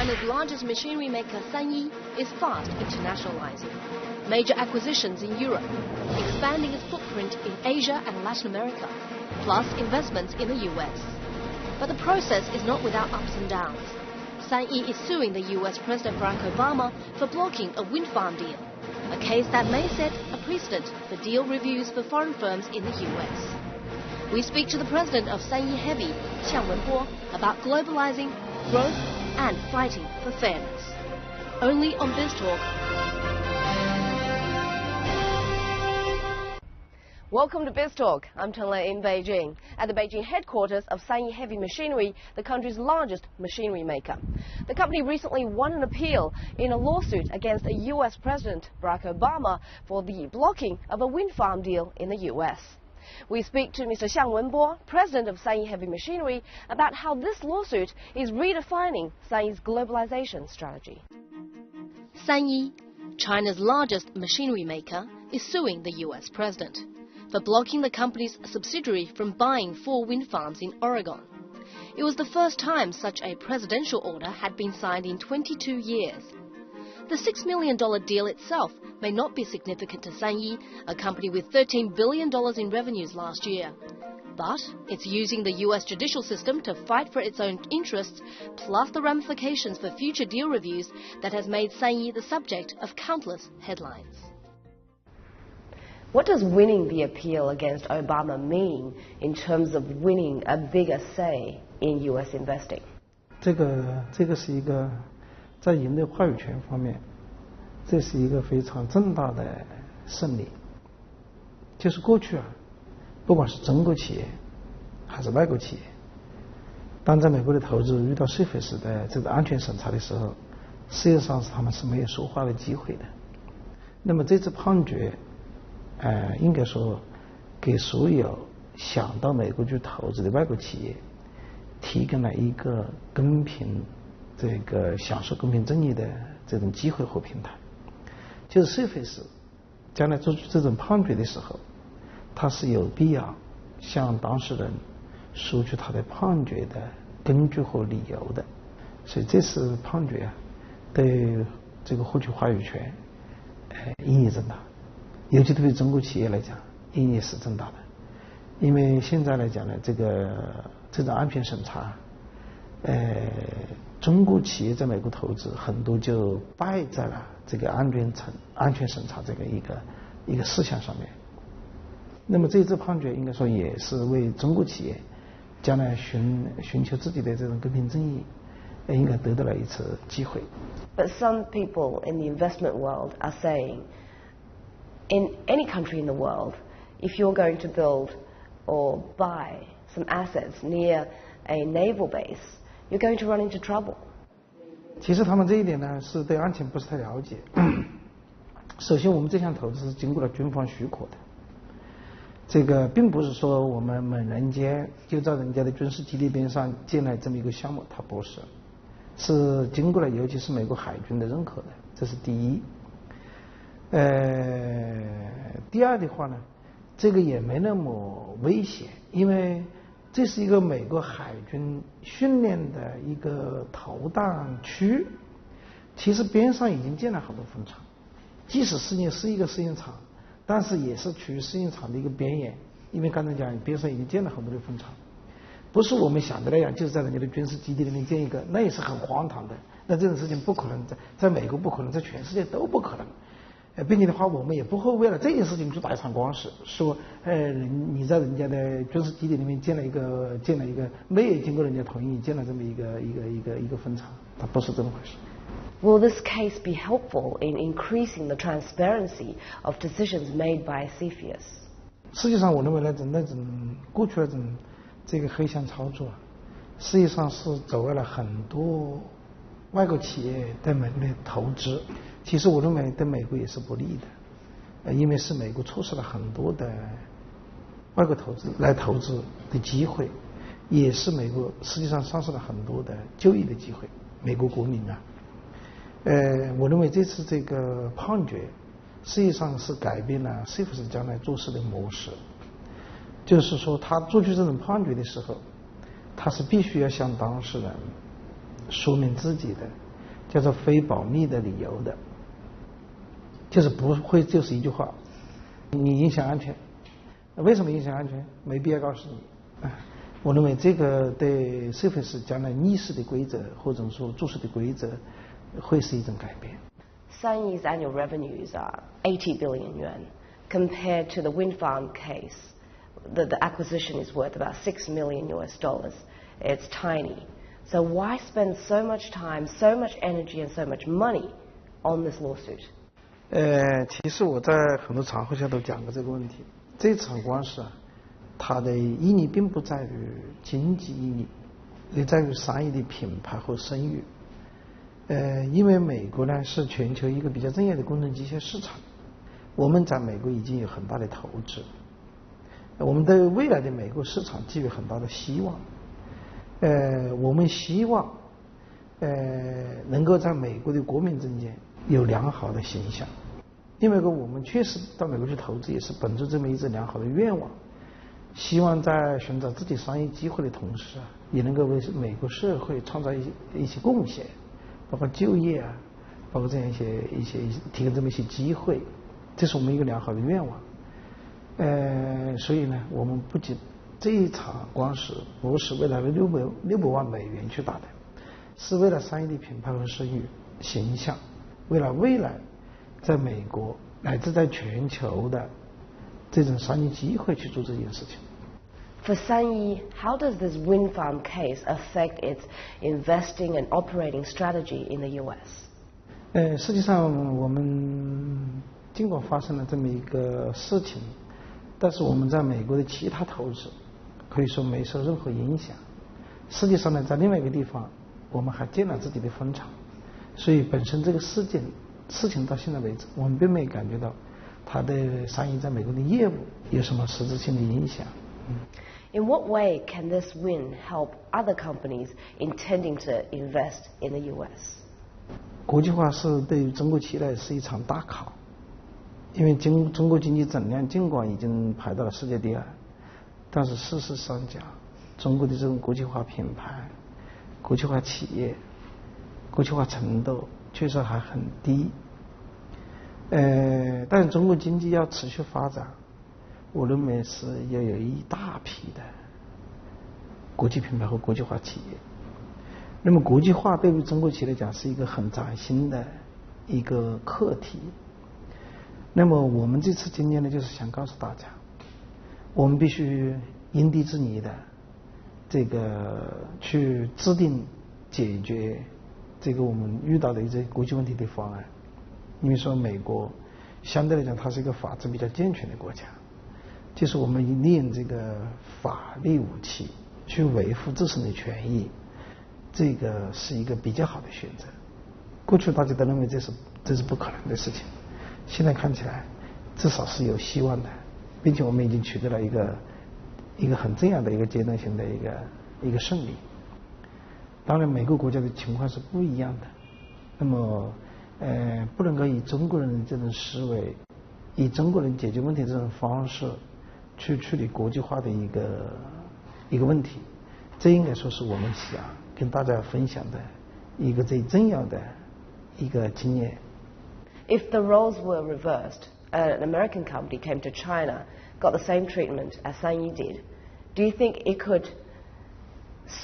China's largest machinery maker Sanyi is fast internationalizing. Major acquisitions in Europe, expanding its footprint in Asia and Latin America, plus investments in the US. But the process is not without ups and downs. Sanyi is suing the US President Barack Obama for blocking a wind farm deal, a case that may set a precedent for deal reviews for foreign firms in the US. We speak to the president of Sanyi Heavy, Xiang Wenbo, about globalizing, growth and fighting for fairness. Only on Biz Talk. Welcome to Biz Talk. I'm Tenle in Beijing, at the Beijing headquarters of Sanyi Heavy Machinery, the country's largest machinery maker. The company recently won an appeal in a lawsuit against a US President, Barack Obama, for the blocking of a wind farm deal in the US. We speak to Mr. Xiang Wenbo, president of Sanyi Heavy Machinery, about how this lawsuit is redefining Sanyi's globalization strategy. Sanyi, China's largest machinery maker, is suing the US president for blocking the company's subsidiary from buying 4 wind farms in Oregon. It was the first time such a presidential order had been signed in 22 years. The $6 million deal itself may not be significant to Sanyi, a company with $13 billion in revenues last year. But it's using the US judicial system to fight for its own interests, plus the ramifications for future deal reviews that has made Sanyi the subject of countless headlines. What does winning the appeal against Obama mean in terms of winning a bigger say in US investing? 这个是一个在赢得话语权方面，这是一个非常重大的胜利。就是过去不管是中国企业还是外国企业，当在美国的投资遇到税费时的这个安全审查的时候，实际上是他们是没有说话的机会的。那么这次判决，应该说给所有想到美国去投资的外国企业提供了一个公平、这个享受公平正义的这种机会和平台。就是税费时将来做出这种判决的时候，他是有必要向当事人说出他的判决的根据和理由的。所以这次判决对这个获取话语权意义重大，尤其对中国企业来讲意义是重大的。因为现在来讲呢，这种安全审查，中国企业在美国投资很多就败在了这个安全审查这个一个事项上面。那么这次判决应该说也是为中国企业将来寻求自己的这种公平正义，应该得到了一次机会。But some people in the investment world are saying, in any country in the world, if you're going to build or buy some assets near a naval base, you're going to run into trouble. 其实他们这一点呢，是对安全不是太了解。首先，我们这项投资是经过了军方许可的。这个并不是说我们猛然间就在人家的军事基地边上建了这么一个项目，它不是，是经过了尤其是美国海军的认可的，这是第一。第二的话呢，这个也没那么危险，因为这是一个美国海军训练的一个投弹区，其实边上已经建了很多风场，即使是一个试验场，但是也是处于试验场的一个边缘，因为刚才讲边上已经建了很多的风场，不是我们想的那样，就是在人家的军事基地里面建一个，那也是很荒唐的。那这种事情不可能在美国不可能，在全世界都不可能。并且的话，我们也不会为了这件事情去打一场官司，说你在人家的军事基地里面建了一个没有经过人家同意建了这么一个风场，它不是这么回事。Will this case be helpful in increasing the transparency of decisions made by CFIUS? 实际上，我认为那种过去那种这个黑箱操作，实际上是阻碍了很多外国企业在美国的投资。其实我认为对美国也是不利的，因为是美国错失了很多的外国投资的机会，也是美国实际上丧失了很多的就业的机会，美国国民我认为这次这个判决实际上是改变了CFIUS将来做事的模式，就是说他做出这种判决的时候，他是必须要向当事人说明自己的叫做非保密的理由的，就是不会就是一句话，你影响安全。为什么影响安全？没必要告诉你。我认为这个对社会是将来议事的规则或者说做事的规则会是一种改变。Sanyi's annual revenues are 80 billion yuan. Compared to the wind farm case, the acquisition is worth about $6 million. It's tiny. So why spend so much time, so much energy, and so much money on this lawsuit? 其实我在很多场合下都讲过这个问题。这场官司啊，它的意义并不在于经济意义，也在于商业的品牌和声誉。因为美国呢是全球一个比较重要的工程机械市场，我们在美国已经有很大的投资，我们对未来的美国市场寄予很大的希望。我们希望能够在美国的国民中间有良好的形象。因为我们确实到美国去投资，也是本着这么一个良好的愿望，希望在寻找自己商业机会的同时啊，也能够为美国社会创造一些贡献，包括就业啊，包括这样一些提供这么一些机会，这是我们一个良好的愿望。所以呢，我们不仅这一场官司不是为了600万美元去打的，是为了商业的品牌和声誉形象，为了未来在美国乃至在全球的这种商业机会去做这件事情。For Sanyi, how does this wind farm case affect its investing and operating strategy in the U.S.? 实际上我们尽管发生了这么一个事情，但是我们在美国的其他投资可以说没受任何影响。实际上呢，在另外一个地方我们还建了自己的分厂，所以本身这个事情到现在为止，我们并没有感觉到它的商业在美国的业务有什么实质性的影响。In what way can this win help other companies intending to invest in the U.S.? 国际化是对于中国企业来是一场大考，因为中国经济总量尽管已经排到了世界第2，但是事实上讲，中国的这种国际化品牌、国际化企业、国际化程度确实还很低。但是中国经济要持续发展，我认为是要有一大批的国际品牌和国际化企业。那么国际化对于中国企业来讲是一个很崭新的一个课题。那么我们这次今天呢，就是想告诉大家，我们必须因地制宜的这个去制定解决这个我们遇到的一些国际问题的方案。因为说美国相对来讲它是一个法制比较健全的国家，就是我们利用这个法律武器去维护自身的权益，这个是一个比较好的选择。过去大家都认为这是不可能的事情，现在看起来至少是有希望的，并且我们已经取得了一个很重要的一个阶段性的一个胜利。当然每个国家的情况是不一样的，那么不能够以中国人的这种思维，以中国人解决问题这种方式去处理国际化的一个问题。这应该说是我们想跟大家分享的一个最重要的一个经验。If the roles were reversed, an American company came to China, got the same treatment as Sanyi did, do you think it could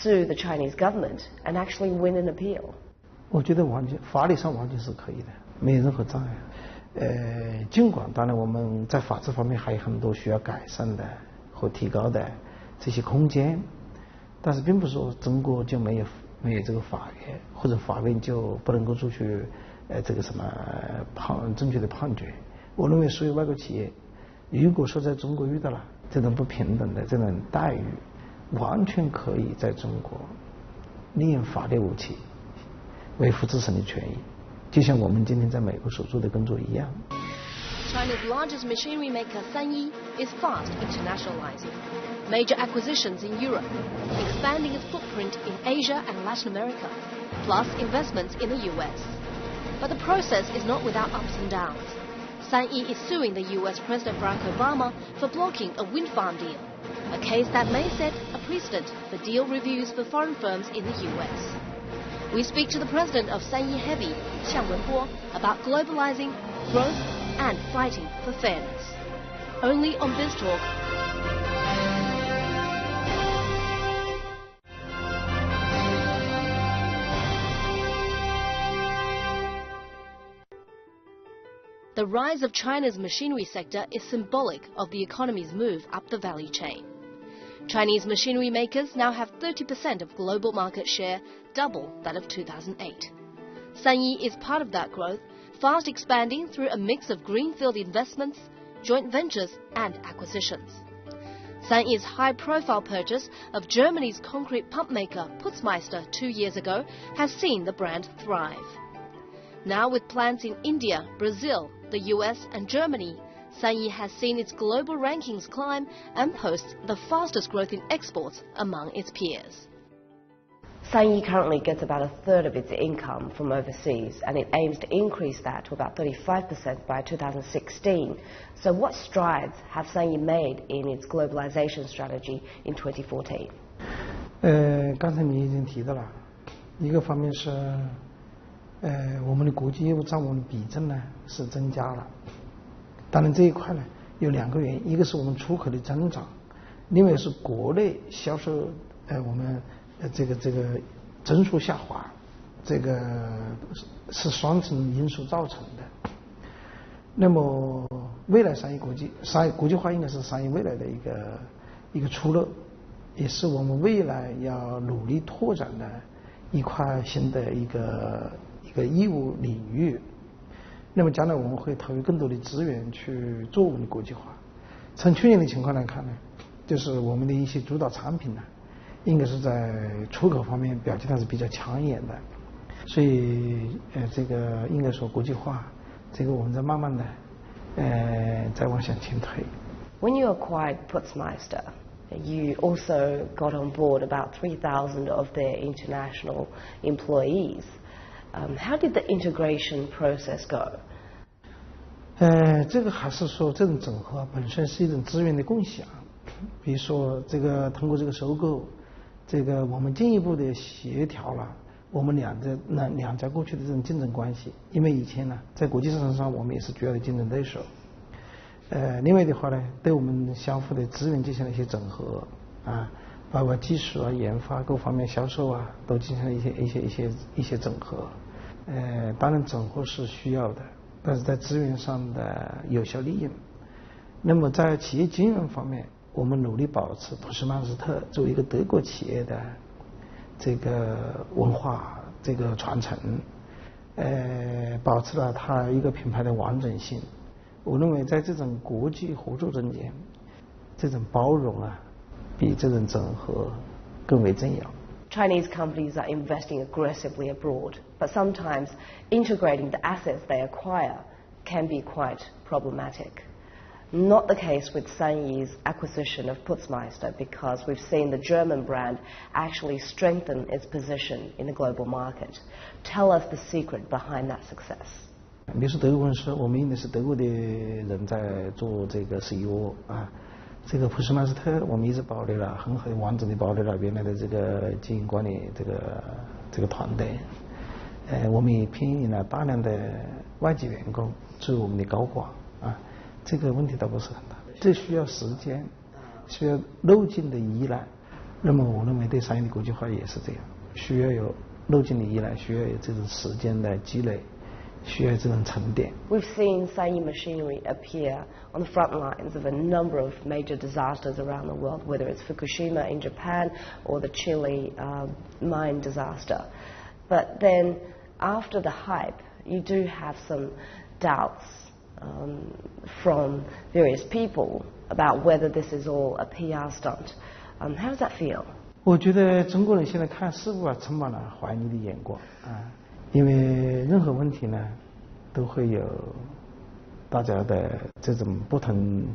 sue the Chinese government and actually win an appeal? 我觉得法律上完全是可以的，没有任何障碍。尽管当然我们在法治方面还有很多需要改善的和提高的这些空间，但是并不是说中国就没有这个法院，或者法院就不能够做出这个什么正确的判决。我认为所有外国企业如果说在中国遇到了这种不平等的这种待遇，完全可以在中国利用法律武器维护自身的权益，就像我们今天在美国所做的工作一样。China's largest machinery maker, Sanyi, is fast internationalizing. Major acquisitions in Europe, expanding its footprint in Asia and Latin America, plus investments in the US. But the process is not without ups and downs. Sanyi is suing the US President Barack Obama for blocking a wind farm deal, a case that may set a precedent for deal reviews for foreign firms in the US. We speak to the president of Sanyi Heavy, Xiang Wenbo, about globalizing, growth, and fighting for fairness. Only on Biz Talk. The rise of China's machinery sector is symbolic of the economy's move up the value chain. Chinese machinery makers now have 30% of global market share, double that of 2008. Sanyi is part of that growth, fast expanding through a mix of greenfield investments, joint ventures and acquisitions. Sanyi's high-profile purchase of Germany's concrete pump maker Putzmeister 2 years ago has seen the brand thrive. Now with plants in India, Brazil, the US and Germany, Sanyi has seen its global rankings climb and posts the fastest growth in exports among its peers. Sanyi currently gets about a third of its income from overseas, and it aims to increase that to about 35% by 2016. So what strides have Sanyi made in its globalization strategy in 2014? 刚才你已经提到了，一个方面是我们的国际业务占我们的比重呢是增加了。当然这一块呢有2个原因，一个是我们出口的增长，另外是国内销售我们这个增速下滑，这个是双重因素造成的。那么未来商业国际化应该是商业未来的一个出路，也是我们未来要努力拓展的一块新的一个业务领域。那么将来我们会投入更多的资源去做我们的国际化。从去年的情况来看呢，就是我们的一些主导产品呢，应该是在出口方面表现的是比较抢眼的，所以这个应该说国际化，这个我们在慢慢的再往向前推。When you acquired Putzmeister, you also got on board about 3,000 of their international employees. How did the integration process go? 这个还是说这种整合本身是一种资源的共享，比如说这个通过这个收购，这个我们进一步的协调了我们两家过去的这种竞争关系，因为以前呢在国际市场上我们也是主要的竞争对手。另外的话呢，对我们相互的资源进行了一些整合啊，包括技术啊、研发各方面、销售啊，都进行了一些整合。当然整合是需要的，但是在资源上的有效利用。那么在企业经营方面，我们努力保持普什曼斯特作为一个德国企业的这个文化这个传承，保持了它一个品牌的完整性。我认为在这种国际合作中间，这种包容啊，比这种整合更为重要。Chinese companies are investing aggressively abroad, but sometimes integrating the assets they acquire can be quite problematic. Not the case with Sanyi's acquisition of Putzmeister, because we've seen the German brand actually strengthen its position in the global market. Tell us the secret behind that success. 你是德国公司，我们用的是德国的人在做这个 CEO 啊。这个普什曼斯特我们一直保留了很好的完整的保留了原来的这个经营管理这个团队，我们也聘用了大量的外籍员工作为我们的高管啊，这个问题倒不是很大，这需要时间，需要路径的依赖。那么我认为对商业的国际化也是这样，需要有路径的依赖，需要有这种时间的积累。We've seen Sanyi machinery appear on the front lines of a number of major disasters around the world, whether it's Fukushima in Japan or the Chile mine disaster. But then after the hype, you do have some doubts from various people about whether this is all a PR stunt. How does that feel? 我觉得中国人现在看事物啊，充满了怀疑的眼光啊。因为任何问题呢，都会有大家的这种不同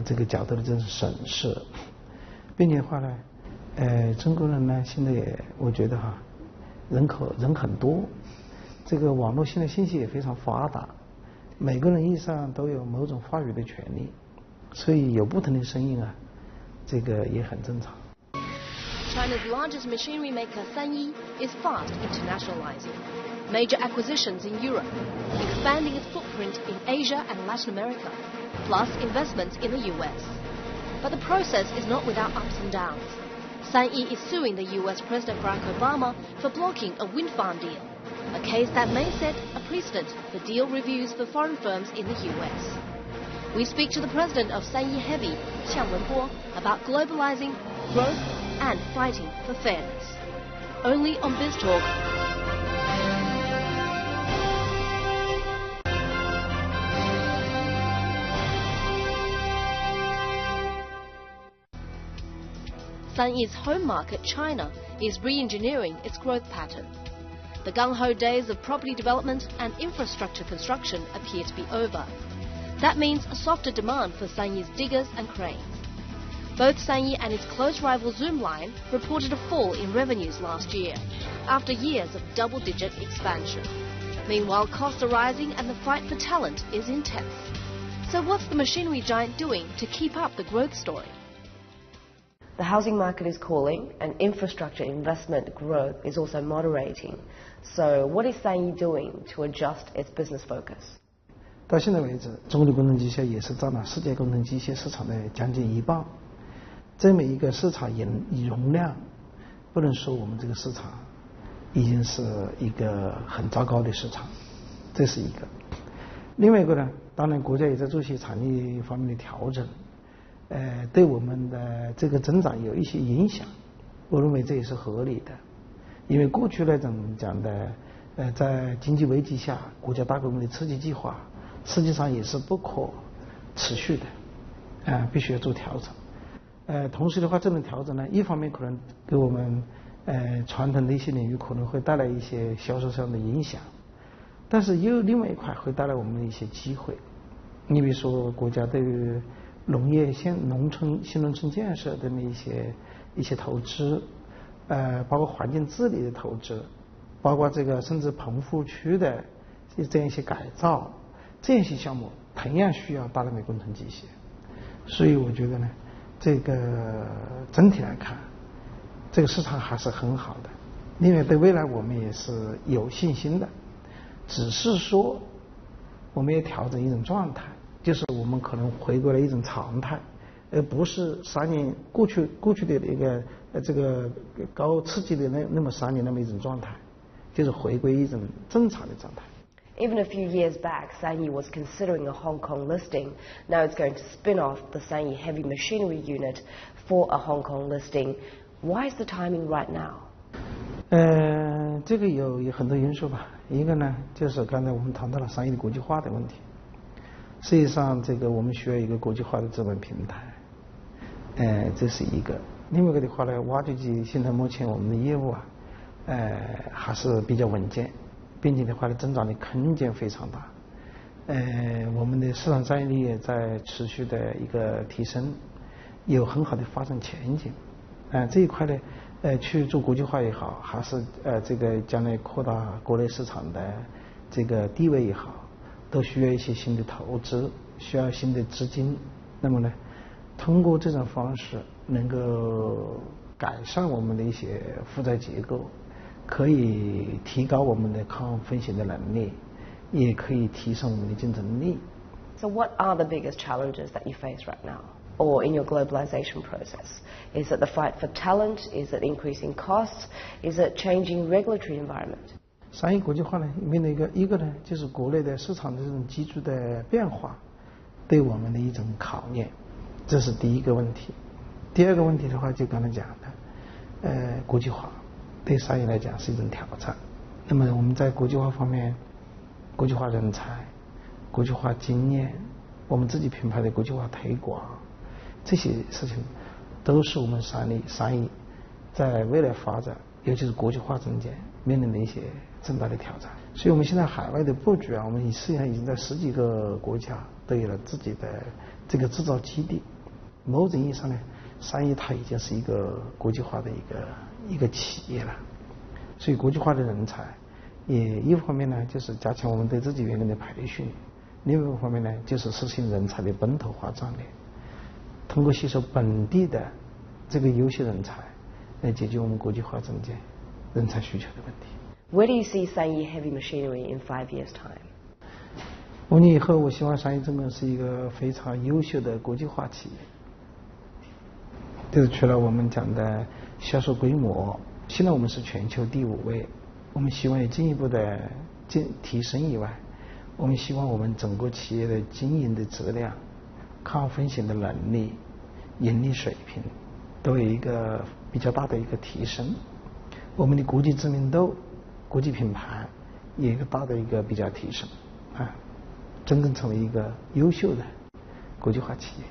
这个角度的这种审视，并且的话呢，中国人呢现在也我觉得哈，人很多，这个网络现在信息也非常发达，每个人意义上都有某种话语的权利，所以有不同的声音啊，这个也很正常。China's largest machinery maker Sanyi is fast internationalizing. Major acquisitions in Europe, expanding its footprint in Asia and Latin America, plus investments in the US. But the process is not without ups and downs. Sanyi is suing the US President Barack Obama for blocking a wind farm deal, a case that may set a precedent for deal reviews for foreign firms in the US. We speak to the president of Sanyi Heavy, Xiang Wenbo, about globalizing, growth, and fighting for fairness. Only on Biz Talk. Sanyi's home market, China, is re-engineering its growth pattern. The gung-ho days of property development and infrastructure construction appear to be over. That means a softer demand for Sanyi's diggers and cranes. Both Sanyi and its close rival Zoomlion reported a fall in revenues last year, after years of double-digit expansion. Meanwhile, costs are rising and the fight for talent is intense. So what's the machinery giant doing to keep up the growth story? The housing market is cooling and infrastructure investment growth is also moderating. So what is Sanyi doing to adjust its business focus? 到现在为止，中国工程机械也是占了世界工程机械市场的将近1半。这么一个市场容量，不能说我们这个市场已经是一个很糟糕的市场，这是一个。另外一个呢，当然国家也在做些产业方面的调整，对我们的这个增长有一些影响，我认为这也是合理的，因为过去那种讲的，在经济危机下，国家大规模的刺激计划，实际上也是不可持续的，必须要做调整。同时的话，这种调整呢，一方面可能给我们传统的一些领域可能会带来一些销售上的影响，但是又另外一块会带来我们的一些机会。你比如说，国家对于农业新农村建设的一些投资，包括环境治理的投资，包括这个甚至棚户区的这样一些改造，这样一些项目同样需要大量的工程机械。所以我觉得呢，这个整体来看，这个市场还是很好的。另外，对未来我们也是有信心的，只是说我们要调整一种状态。就是我们可能回归了一种常态，而不是3年过去的一个这个高刺激的那么3年那么一种状态，就是回归一种正常的状态。Even a few years back, Sanyi was considering a Hong Kong listing. Now it's going to spin off the Sanyi Heavy Machinery Unit for a Hong Kong listing. Why is the timing right now? 这个有很多因素吧。一个呢，就是刚才我们谈到了Sanyi的国际化的问题。实际上，这个我们需要一个国际化的资本平台，这是一个。另外一个的话呢，挖掘机现在目前我们的业务还是比较稳健，并且的话呢，增长的空间非常大。我们的市场占有率也在持续的一个提升，有很好的发展前景。这一块呢，去做国际化也好，还是这个将来扩大国内市场的这个地位也好。都需要一些新的投资，需要新的资金。那么呢，通过这种方式能够改善我们的一些负债结构，可以提高我们的抗风险的能力，也可以提升我们的竞争力。So what are the biggest challenges that you face right now, or in your globalization process? Is it the fight for talent? Is it increasing costs? Is it changing regulatory environment? 商业国际化呢，面临一个呢，就是国内的市场的这种急剧的变化，对我们的一种考验，这是第一个问题。第二个问题的话，就刚才讲的，国际化对商业来讲是一种挑战。那么我们在国际化方面，国际化人才、国际化经验，我们自己品牌的国际化推广，这些事情都是我们商业在未来发展，尤其是国际化中间面临的一些重大的挑战。所以我们现在海外的布局我们实际上已经在10几个国家都有了自己的这个制造基地。某种意义上呢，商业它已经是一个国际化的一个企业了。所以国际化的人才也一方面呢，就是加强我们对自己员工的培训，另外一方面呢，就是实行人才的本土化战略，通过吸收本地的这个优秀人才，来解决我们国际化中间人才需求的问题。Where do you see Sanyee Heavy Machinery in 5 years' time? 5年以后，我希望上亿重工是一个非常优秀的国际化企业。就是除了我们讲的销售规模，现在我们是全球第5位，我们希望有进一步的提升以外，我们希望我们整个企业的经营的质量、抗风险的能力、盈利水平都有一个比较大的一个提升。我们的国际知名度、国际品牌也有一个大的一个比较提升，真正成为一个优秀的国际化企业。